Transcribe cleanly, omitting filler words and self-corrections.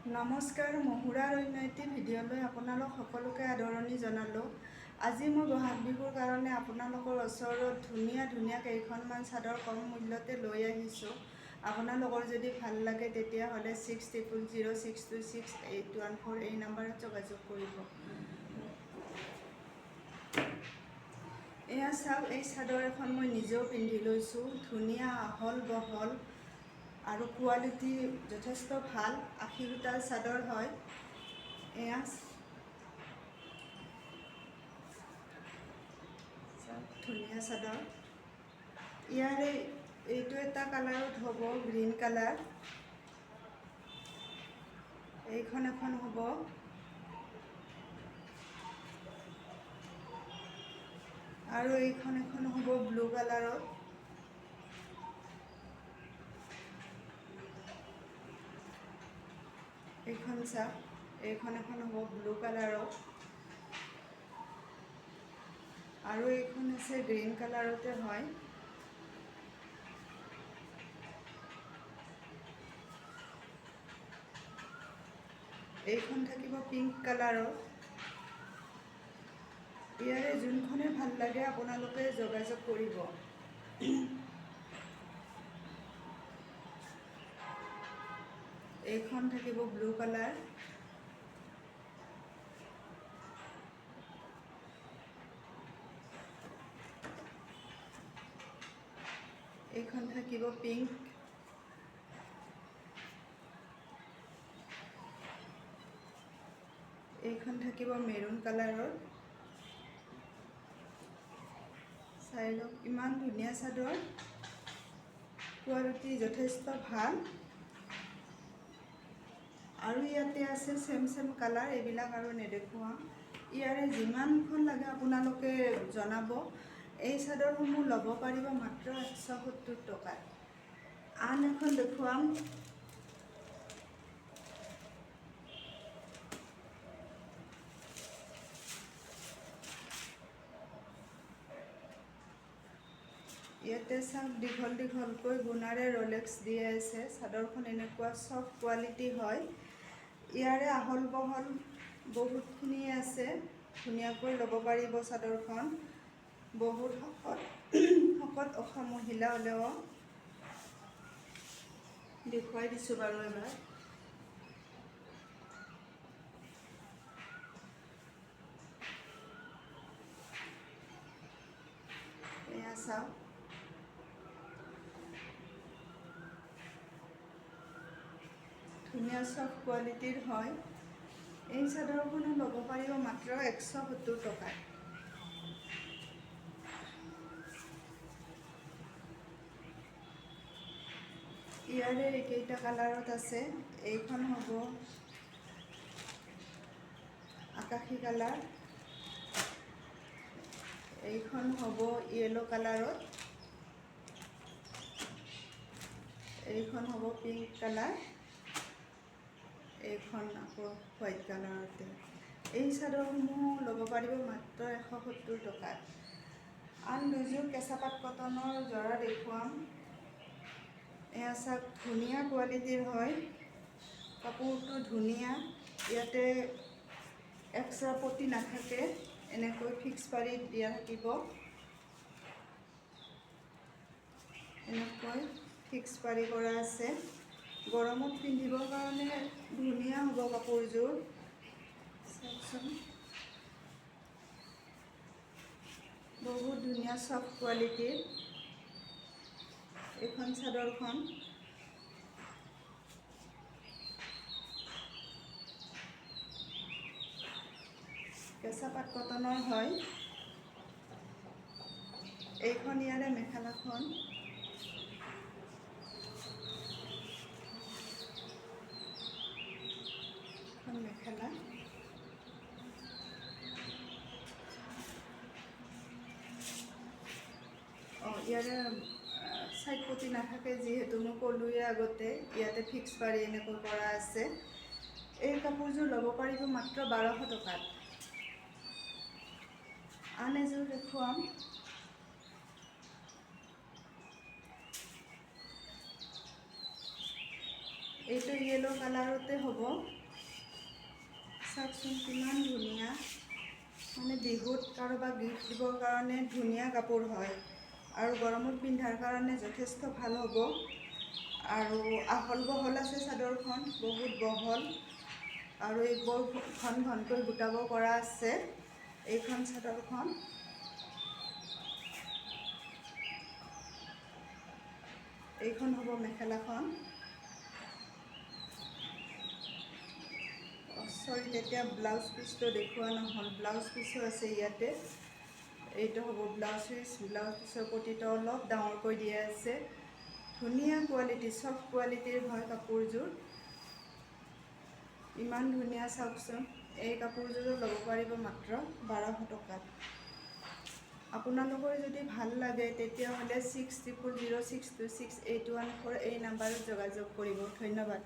নমস্কাৰ, মহুৰাৰ অন্য এটি ভিডিঅ'লৈ আপোনালোক সকলোকে আদৰণি জনালোঁ। আজি মই বহাগ বিহুৰ কাৰণে আপোনালোকৰ ওচৰত ধুনীয়া কেইখনমান চাদৰ কম মূল্যতে লৈ আহিছোঁ। আপোনালোকৰ যদি ভাল লাগে তেতিয়াহ'লে 6000626814 এই নম্বৰত যোগাযোগ কৰিব। এয়া চাওক, এই চাদৰ এখন মই নিজেও পিন্ধি লৈছোঁ। ধুনীয়া আহল বহল আৰু কোৱালিটি যথেষ্ট ভাল। 80 সূতাৰ চাদৰ হয়। এয়া ধুনীয়া চাদৰ। ইয়াৰে এইটো এটা কালাৰত হ'ব, গ্ৰীণ কালাৰ। এইখন এখন হ'ব আৰু এইখন এখন হ'ব ব্লু কালাৰত। এইখন চাওক, এইখন এখন হ'ব ব্লু কালাৰত আৰু এইখন আছে গ্ৰীণ কালাৰতে হয়। এইখন থাকিব পিংক কালাৰৰ। ইয়াৰে যোনখনে ভাল লাগে আপোনালোকে যোগাযোগ কৰিব। এইখন থাকিব ব্লু কালাৰ। এইখন থাকিব পিংক। এইখন থাকিব মেৰুন কালাৰৰ। চাই লওক, ইমান ধুনীয়া চাদৰ, কোৱালিটি যথেষ্ট ভাল। আৰু ইয়াতে আছে চেম কালাৰ, এইবিলাক আৰু নেদেখুৱাম। ইয়াৰে যিমানখন লাগে আপোনালোকে জনাব। এই চাদৰসমূহ ল'ব পাৰিব মাত্ৰ 170 টকাত। আন এখন দেখুৱাম। ইয়াতে চাওক, দীঘলকৈ গুণাৰে ৰলেক্স দিয়া আছে। চাদৰখন এনেকুৱা চফ্ট কোৱালিটি হয়। ইয়াৰে আহল বহল বহুতখিনি আছে। ধুনীয়াকৈ ল'ব পাৰিব চাদৰখন। বহুত শকত অসম মহিলা হ'লেও দেখুৱাই দিছোঁ বাৰু এবাৰ। এয়া চাওক, ধুনীয়া চফ্ট কোৱালিটিৰ হয়। এই চাদৰখনো ল'ব পাৰিব মাত্ৰ 170 টকাত। ইয়াৰে এইকেইটা কালাৰত আছে। এইখন হ'ব আকাশী কালাৰ, এইখন হ'ব য়েলো কালাৰত, এইখন হ'ব পিংক কালাৰ, এইখন আকৌ হোৱাইট কালাৰতে। এই চাদৰসমূহ ল'ব পাৰিব মাত্ৰ 170 টকাত। আন দুযোৰ কেঁচা পাট কটনৰ যোৰা দেখুৱাম। এয়া চাওক, ধুনীয়া কোৱালিটিৰ হয়। কাপোৰটো ধুনীয়া। ইয়াতে এক্সট্ৰা পটি নাথাকে, এনেকৈ ফিক্স পাৰি দিয়া থাকিব। এনেকৈ ফিক্স পাৰি কৰা আছে। গৰমত পিন্ধিবৰ কাৰণে ধুনীয়া হ'ব কাপোৰযোৰ। চাওকচোন, বহুত ধুনীয়া চফ্ট কোৱালিটিৰ এইখন চাদৰখন। কেঁচা পাট কটনৰ হয়। এইখন ইয়াৰে মেখেলাখন। এখন মেখেলা। ইয়াৰে চাইড পটি নাথাকে, যিহেতু মই ক'লোৱে আগতে। ইয়াতে ফিক্স পাৰি এনেকৈ কৰা আছে। এই কাপোৰযোৰ ল'ব পাৰিব মাত্ৰ 1200 টকাত। আন এযোৰ দেখুৱাম। এইটো ইয়েলো কালাৰতে হ'ব। চাওকচোন কিমান ধুনীয়া, মানে বিহুত কাৰোবাক গিফ্ট দিবৰ কাৰণে ধুনীয়া কাপোৰ হয় আৰু গৰমত পিন্ধাৰ কাৰণে যথেষ্ট ভাল হ'ব। আৰু আহল বহল আছে চাদৰখন, বহুত বহল আৰু এই বৰ ঘন ঘনকৈ গোটাব পৰা আছে এইখন চাদৰখন। এইখন হ'ব মেখেলাখন। চৰি, তেতিয়া ব্লাউজ পিচটো দেখুওৱা নহ'ল, ব্লাউজ পিচো আছে ইয়াতে। এইটো হ'ব ব্লাউজ পিচ। ব্লাউজ পিচৰ পটিটো অলপ ডাঙৰকৈ দিয়া আছে। ধুনীয়া কোৱালিটি, চফ্ট কোৱালিটিৰ হয় কাপোৰযোৰ। ইমান ধুনীয়া চাওকচোন। এই কাপোৰযোৰো ল'ব পাৰিব মাত্ৰ 1200 টকাত। আপোনালোকৰ যদি ভাল লাগে তেতিয়াহ'লে 600006268114 এই নাম্বাৰত যোগাযোগ কৰিব। ধন্যবাদ।